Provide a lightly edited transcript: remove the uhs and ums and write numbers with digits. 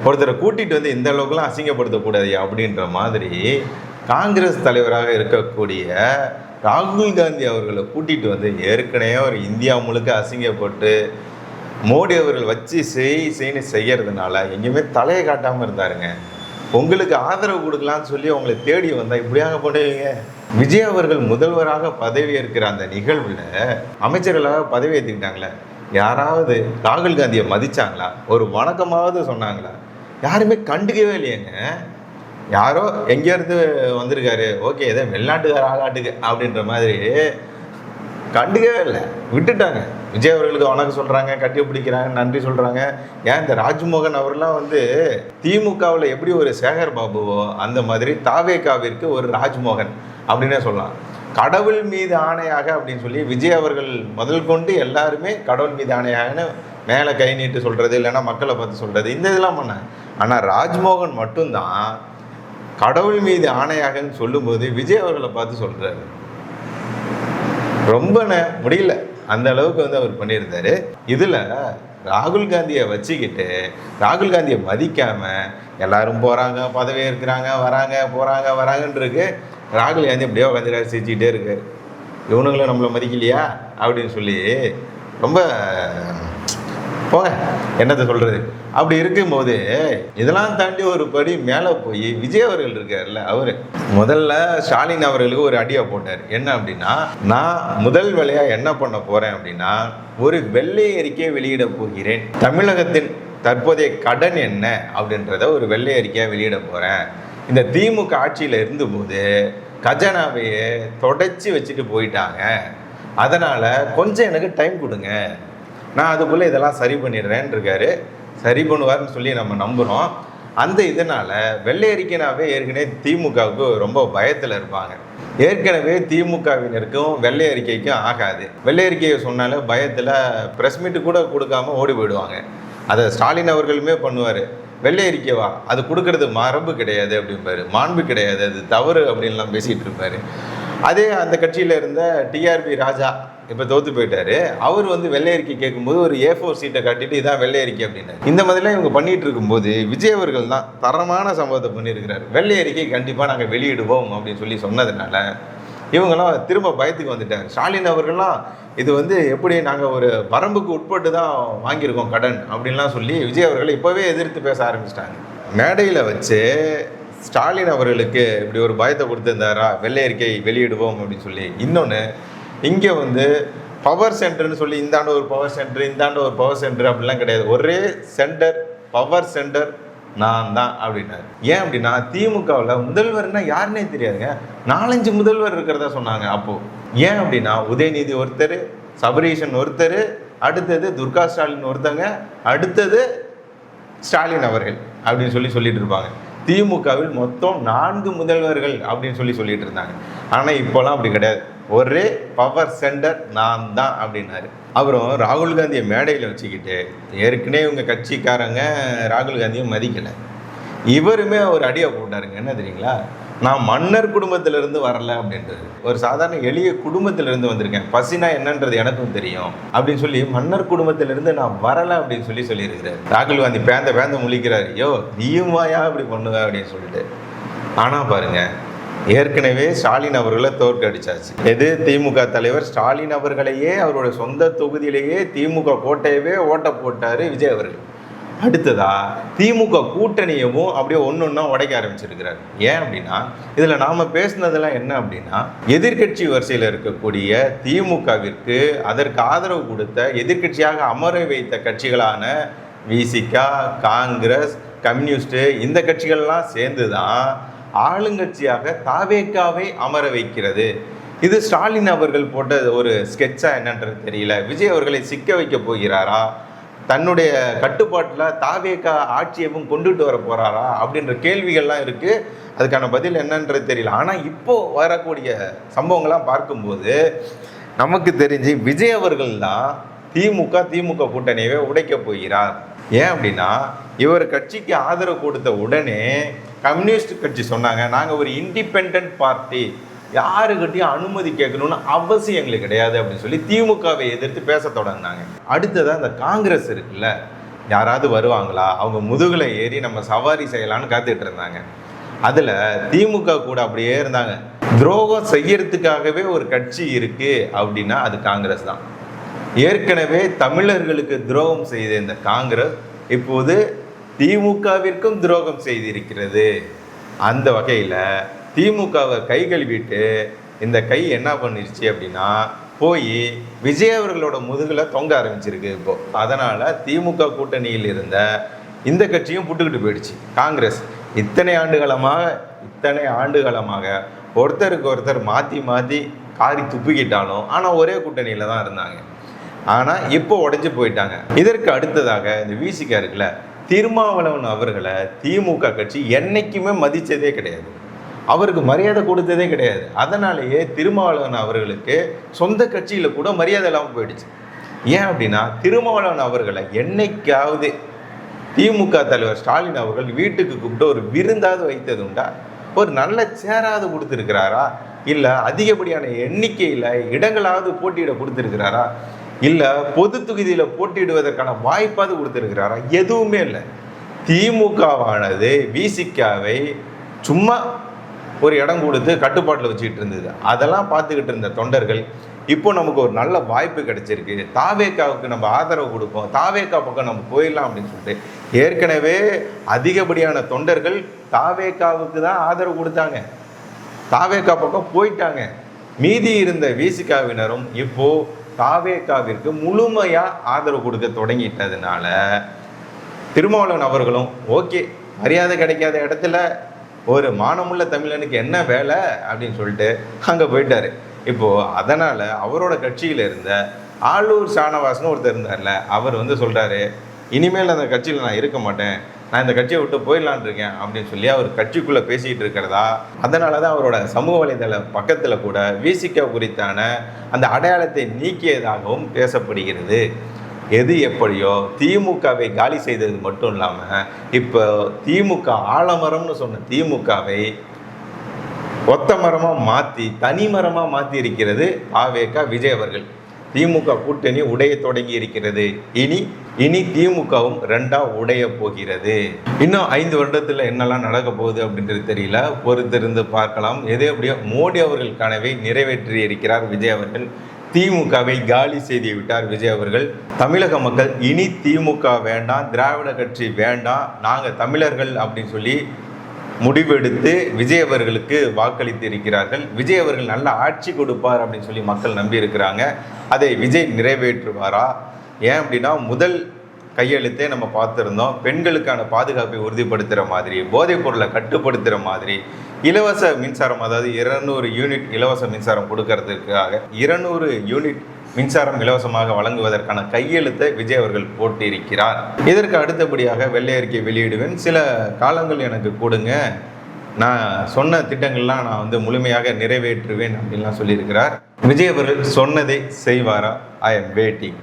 ஒருத்தரை கூட்டிகிட்டு வந்து இந்த அளவுக்குலாம் அசிங்கப்படுத்தக்கூடாது அப்படின்ற மாதிரி காங்கிரஸ் தலைவராக இருக்கக்கூடிய ராகுல் காந்தி அவர்களை கூட்டிகிட்டு வந்து ஏற்கனவே ஒரு இந்தியா முழுக்க அசிங்கப்பட்டு மோடி அவர்கள் வச்சு செய்யறதுனால எங்கேயுமே தலையை காட்டாமல் இருந்தாருங்க. உங்களுக்கு ஆதரவு கொடுக்கலான்னு சொல்லி அவங்களை தேடி வந்தால் இப்படியாக பண்ணுவீங்க. விஜய் அவர்கள் முதல்வராக பதவி ஏற்கிற அந்த நிகழ்வில் அமைச்சர்களாக பதவி ஏற்றுக்கிட்டாங்களே, யாராவது ராகுல் காந்தியை மதிச்சாங்களா? ஒரு வணக்கமாவது சொன்னாங்களா? யாருமே கண்டுக்கவே இல்லையேங்க. யாரோ எங்கேருந்து வந்திருக்காரு, ஓகே ஏதோ வெளிநாட்டுக்கார ஆகாட்டுக்கு அப்படின்ற மாதிரி கண்டுக்கவே இல்லை, விட்டுட்டாங்க. விஜய் அவர்களுக்கு வணக்கம் சொல்கிறாங்க, கட்டி பிடிக்கிறாங்க, நன்றி சொல்கிறாங்க. ஏன் இந்த ராஜ்மோகன் அவர்லாம் வந்து திமுகவில் எப்படி ஒரு சேகர் பாபுவோ அந்த மாதிரி தாவேகாவிற்கு ஒரு ராஜ்மோகன் அப்படின்னே சொல்லலாம். கடவுள் மீது ஆணையாக அப்படின்னு சொல்லி விஜய் அவர்கள் முதல் கொண்டு எல்லாருமே கடவுள் மீது ஆணையாகன்னு மேலே கை நீட்டு சொல்கிறது, இல்லைன்னா மக்களை பார்த்து சொல்கிறது, இந்த இதெல்லாம் பண்ணாங்க. ஆனால் ராஜ்மோகன் மட்டும்தான் கடவுள் மீது ஆணையாகன்னு சொல்லும்போது விஜய் அவர்களை பார்த்து சொல்கிறாரு. ரொம்ப முடியல, அந்த அளவுக்கு வந்து அவர் பண்ணியிருந்தாரு. இதில் ராகுல் காந்தியை வச்சுக்கிட்டு ராகுல் காந்தியை மதிக்காமல் எல்லாரும் போகிறாங்க, பதவி ஏற்கிறாங்க, வராங்கன்னு இருக்கு. ராகுல் காந்தி அப்படியே உட்காந்துட்டு சிரிச்சுக்கிட்டே இருக்கு. இவனுங்களும் நம்மளை மதிக்கலையா அப்படின்னு சொல்லி ரொம்ப போங்க என்னத்தை சொல்கிறது. அப்படி இருக்கும்போது இதெல்லாம் தாண்டி ஒரு படி மேலே போய் விஜய் அவர்கள் இருக்கார்ல, அவர் முதல்ல ஸ்டாலின் அவர்களுக்கு ஒரு அடியை போட்டார். என்ன அப்படின்னா, நான் முதல் வேலையாக என்ன பண்ண போகிறேன் அப்படின்னா ஒரு வெள்ளை அறிக்கையை வெளியிட போகிறேன். தமிழகத்தின் தற்போதைய கடன் என்ன அப்படின்றத ஒரு வெள்ளை அறிக்கையாக வெளியிட போகிறேன். இந்த திமுக ஆட்சியில் இருந்தபோது கஜானாவையே தொடச்சி வச்சுட்டு போயிட்டாங்க, அதனால் கொஞ்சம் எனக்கு டைம் கொடுங்க, நான் அதுக்குள்ளே இதெல்லாம் சரி பண்ணிடுறேன்னு இருக்காரு. சரி பண்ணுவார்னு சொல்லி நம்ம நம்புகிறோம். அந்த இதனால் வெள்ளை அறிக்கைனாவே ஏற்கனவே திமுகவுக்கு ரொம்ப பயத்தில் இருப்பாங்க. ஏற்கனவே திமுகவினருக்கும் வெள்ளை அறிக்கைக்கும் ஆகாது. வெள்ளை அறிக்கையை சொன்னாலே பயத்தில் ப்ரெஸ் மீட்டு கூட கொடுக்காம ஓடி போயிடுவாங்க. அதை ஸ்டாலின் அவர்களுமே பண்ணுவார். வெள்ளை அறிக்கைவா, அது கொடுக்கறது மரபு கிடையாது அப்படிம்பாரு, மாண்பு கிடையாது, அது தவறு அப்படின்லாம் பேசிகிட்டு இருப்பார். அதே அந்த கட்சியில் இருந்த டிஆர்பி ராஜா இப்போ தோற்று போயிட்டாரு. அவர் வந்து வெள்ளை அறிக்கை கேட்கும்போது ஒரு A4 சீட்டை காட்டிட்டு இதான் வெள்ளை அறிக்கை அப்படின்னு இந்த மாதிரிலாம் இவங்க பண்ணிட்டு இருக்கும்போது விஜய் அவர்கள் தான் தரமான சம்பவத்தை பண்ணியிருக்கிறார். வெள்ளை அறிக்கை கண்டிப்பாக நாங்கள் வெளியிடுவோம் அப்படின்னு சொல்லி சொன்னதுனால இவங்கெல்லாம் திரும்ப பயத்துக்கு வந்துட்டாங்க. ஸ்டாலின் அவர்கள்லாம் இது வந்து எப்படி நாங்கள் ஒரு வரம்புக்கு உட்பட்டு தான் வாங்கியிருக்கோம் கடன் அப்படின்லாம் சொல்லி விஜய் அவர்களை இப்போவே எதிர்த்து பேச ஆரம்பிச்சிட்டாங்க. மேடையில் வச்சு ஸ்டாலின் அவர்களுக்கு இப்படி ஒரு பயத்தை கொடுத்துருந்தாரா, வெள்ளை அறிக்கை வெளியிடுவோம் அப்படின்னு சொல்லி. இன்னொன்று, இங்கே வந்து பவர் சென்டர்னு சொல்லி இந்தாண்ட ஒரு பவர் சென்டர், இந்தாண்ட ஒரு பவர் சென்டர் அப்படிலாம் கிடையாது. ஒரே சென்டர், பவர் சென்டர் நான் தான் அப்படின்னாரு. ஏன் அப்படின்னா திமுகவில் முதல்வர்னா யாருன்னே தெரியாதுங்க. 4-5 முதல்வர் இருக்கிறதா சொன்னாங்க அப்போது. ஏன் அப்படின்னா உதயநிதி ஒருத்தர், சபரீஷன் ஒருத்தர், அடுத்தது துர்கா ஸ்டாலின் ஒருத்தங்க, அடுத்தது ஸ்டாலின் அவர்கள் அப்படின்னு சொல்லிட்டு இருப்பாங்க. திமுகவில் மொத்தம் 4 முதல்வர்கள் அப்படின்னு சொல்லிட்டு இருந்தாங்க. ஆனால் இப்போலாம் அப்படி கிடையாது. ஒரே பவர் சென்டர் நான் தான் அப்படின்னாரு. அப்புறம் ராகுல் காந்தியை மேடையில் வச்சுக்கிட்டு ஏற்கனவே இவங்க கட்சிக்காரங்க ராகுல் காந்தியை மதிக்கலை. இவருமே ஒரு அடியை போட்டாருங்க. என்ன தெரியுங்களா, நான் மன்னர் குடும்பத்திலிருந்து வரல அப்படின்றது. ஒரு சாதாரண எளிய குடும்பத்திலிருந்து வந்திருக்கேன், பசினா என்னன்றது எனக்கும் தெரியும் அப்படின்னு சொல்லி மன்னர் குடும்பத்திலிருந்து நான் வரலை அப்படின்னு சொல்லியிருக்கிறார். ராகுல் காந்தி பேந்த முழிக்கிறார், ஐயோ நீயுமாயா அப்படி பண்ணுவ அப்படின்னு சொல்லிட்டு. ஆனால் பாருங்க, ஏற்கனவே ஸ்டாலின் அவர்களை தோற்கடிச்சாச்சு. எது திமுக தலைவர் ஸ்டாலின் அவர்களையே அவரோட சொந்த தொகுதியிலேயே திமுக கோட்டையவே ஓட்ட போட்டார் விஜய் அவர்கள். அடுத்ததா திமுக கூட்டணியவும் அப்படியே ஒன்றா உடைக்க ஆரம்பிச்சிருக்கிறார். ஏன் அப்படின்னா இதில் நாம் பேசுனதெல்லாம் என்ன அப்படின்னா, எதிர்கட்சி வரிசையில் இருக்கக்கூடிய திமுகவிற்கு அதற்கு ஆதரவு கொடுத்த எதிர்கட்சியாக அமர வைத்த கட்சிகளான விசிகா, காங்கிரஸ், கம்யூனிஸ்ட், இந்த கட்சிகள்லாம் சேர்ந்து தான் ஆளுங்கட்சியாக தாவேகாவை அமர வைக்கிறது. இது ஸ்டாலின் அவர்கள் போட்ட ஒரு ஸ்கெட்சா என்னன்றது தெரியல. விஜய் அவர்களை சிக்க வைக்க போகிறாரா, தன்னுடைய கட்டுப்பாட்டில் தாவேகா ஆட்சியவும் கொண்டுட்டு வர போகிறாரா அப்படின்ற கேள்விகள்லாம் இருக்குது. அதுக்கான பதில் என்னன்றது தெரியல. ஆனால் இப்போது வரக்கூடிய சம்பவங்கள்லாம் பார்க்கும்போது நமக்கு தெரிஞ்சு விஜய் அவர்கள் தான் திமுக கூட்டணியவே உடைக்க போகிறார். ஏன் அப்படின்னா இவர் கட்சிக்கு ஆதரவு கொடுத்த உடனே கம்யூனிஸ்ட் கட்சி சொன்னாங்க, நாங்கள் ஒரு இண்டிபெண்ட் பார்ட்டி, யாருக்கிட்டையும் அனுமதி கேட்கணும்னு அவசியம் எங்களுக்கு கிடையாது அப்படின்னு சொல்லி திமுகவை எதிர்த்து பேச தொடங்கினாங்க. அடுத்ததாக இந்த காங்கிரஸ் இருக்குல்ல, யாராவது வருவாங்களா, அவங்க முதுகில் ஏறி நம்ம சவாரி செய்யலான்னு காத்துட்டு இருந்தாங்க. அதில் திமுக கூட அப்படியே இருந்தாங்க. துரோகம் செய்யறதுக்காகவே ஒரு கட்சி இருக்கு அப்படின்னா அது காங்கிரஸ் தான். ஏற்கனவே தமிழர்களுக்கு துரோகம் செய்த இந்த காங்கிரஸ் இப்போது திமுகவிற்கும் துரோகம் செய்திருக்கிறது. அந்த வகையில் திமுகவை கை கழுவிட்டு இந்த கை என்ன பண்ணிருச்சு அப்படின்னா போய் விஜய் அவர்களோட முதுகில் தொங்க ஆரம்பிச்சிருக்கு இப்போ. அதனால் திமுக கூட்டணியில் இருந்த இந்த கட்சியும் புட்டுக்கிட்டு போயிடுச்சு. காங்கிரஸ் இத்தனை ஆண்டுகளமாக ஒருத்தருக்கு ஒருத்தர் மாற்றி மாற்றி காரி துப்பிக்கிட்டாலும் ஆனால் ஒரே கூட்டணியில் தான் இருந்தாங்க. ஆனால் இப்போ உடைஞ்சு போயிட்டாங்க. இதற்கு அடுத்ததாக இந்த விசிகா இருக்குல்ல, திருமாவளவன் அவர்களை திமுக கட்சி என்னைக்குமே மதித்ததே கிடையாது, அவருக்கு மரியாதை கொடுத்ததே கிடையாது. அதனாலேயே திருமாவளவன் அவர்களுக்கு சொந்த கட்சியில் கூட மரியாதை இல்லாமல் போயிடுச்சு. ஏன் அப்படின்னா திருமாவளவன் அவர்களை என்னைக்காவது திமுக தலைவர் ஸ்டாலின் அவர்கள் வீட்டுக்கு கூப்பிட்டு ஒரு விருந்தாவது வைத்தது உண்டா? ஒரு நல்ல சேராவது கொடுத்துருக்கிறாரா? இல்லை அதிகப்படியான எண்ணிக்கையில் இடங்களாவது போட்டியிட கொடுத்துருக்கிறாரா? இல்லை பொது தொகுதியில் போட்டியிடுவதற்கான வாய்ப்பாவது கொடுத்துருக்கிறாரா? எதுவுமே இல்லை. திமுகவானது விசிகாவை சும்மா ஒரு இடம் கொடுத்து கட்டுப்பாட்டில் வச்சுக்கிட்டு இருந்தது. அதெல்லாம் பார்த்துக்கிட்டு இருந்த தொண்டர்கள் இப்போ நமக்கு ஒரு நல்ல வாய்ப்பு கிடைச்சிருக்கு, தாவேக்காவுக்கு நம்ம ஆதரவு கொடுப்போம், தாவேக்கா பக்கம் நம்ம போயிடலாம் அப்படின்னு சொல்லிட்டு ஏற்கனவே அதிகப்படியான தொண்டர்கள் தாவேக்காவுக்கு தான் ஆதரவு கொடுத்தாங்க, தாவேக்கா பக்கம் போயிட்டாங்க. மீதி இருந்த விசிகாவினரும் இப்போ தாவேக்காவிற்கு முழுமையாக ஆதரவு கொடுக்க தொடங்கிட்டதுனால திருமாவளவன் அவர்களும் ஓகே, மரியாதை கிடைக்காத இடத்துல ஒரு மானமுள்ள தமிழனுக்கு என்ன வேலை அப்படின்னு சொல்லிட்டு அங்கே போயிட்டார். இப்போது அதனால் அவரோட கட்சியில் இருந்த ஆளூர் ஷானவாஸ்னு ஒருத்தர் இருந்தார்ல, அவர் சொல்கிறாரு, இனிமேல் அந்த கட்சியில் நான் இருக்க மாட்டேன், நான் இந்த கட்சியை விட்டு போயிடலான் இருக்கேன் அப்படின்னு சொல்லி அவர் கட்சிக்குள்ளே பேசிகிட்டு இருக்கிறதா. அதனால தான் அவரோட சமூக வலைதள பக்கத்தில் கூட விசிகா குறித்தான அந்த அடையாளத்தை நீக்கியதாகவும் பேசப்படுகிறது. எது எப்படியோ திமுகவை காலி செய்தது மட்டும் இல்லாமல் இப்போ திமுக ஆலமரம்னு சொன்ன திமுகவை ஒத்த மரமாக மாற்றி தனி மரமாக மாற்றி இருக்கிறது தாவேகா விஜய் அவர்கள். திமுக கூட்டணி உடைய தொடங்கி இருக்கிறது. இனி திமுகவும் ரெண்டாக உடைய போகிறது. இன்னும் 5 வருடத்தில் என்னெல்லாம் நடக்க போகுது அப்படின்றது தெரியல, பொறுத்திருந்து பார்க்கலாம். எதே அப்படியோ மோடி அவர்கள் கனவை நிறைவேற்றி இருக்கிறார் விஜய் அவர்கள். திமுகவை காலி செய்து விட்டார் விஜய் அவர்கள். தமிழக மக்கள் இனி திமுக வேண்டாம், திராவிட கட்சி வேண்டாம், நாங்கள் தமிழர்கள் அப்படின்னு சொல்லி முடிவெடுத்து விஜய் அவர்களுக்கு வாக்களித்து இருக்கிறார்கள். விஜய் அவர்கள் நல்ல ஆட்சி கொடுப்பார் அப்படின்னு சொல்லி மக்கள் நம்பி இருக்கிறாங்க. அதை விஜய் நிறைவேற்றுவாரா? ஏன் அப்படின்னா முதல் கையெழுத்தே நம்ம பார்த்துருந்தோம், பெண்களுக்கான பாதுகாப்பை உறுதிப்படுத்துகிற மாதிரி, போதைப் பொருளை கட்டுப்படுத்துகிற மாதிரி, இலவச மின்சாரம், அதாவது 200 யூனிட் இலவச மின்சாரம் கொடுக்கறதுக்காக 200 யூனிட் மின்சாரம் இலவசமாக வழங்குவதற்கான கையெழுத்தை விஜய் அவர்கள் போட்டிருக்கிறார். இதற்கு அடுத்தபடியாக வெள்ளை அறிக்கை வெளியிடுவேன், சில காலங்கள் எனக்கு கொடுங்க, நான் சொன்ன திட்டங்கள்லாம் நான் முழுமையாக நிறைவேற்றுவேன் அப்படின்லாம் சொல்லியிருக்கிறார். விஜய் அவர்கள் சொன்னதை செய்வாரா? I am waiting.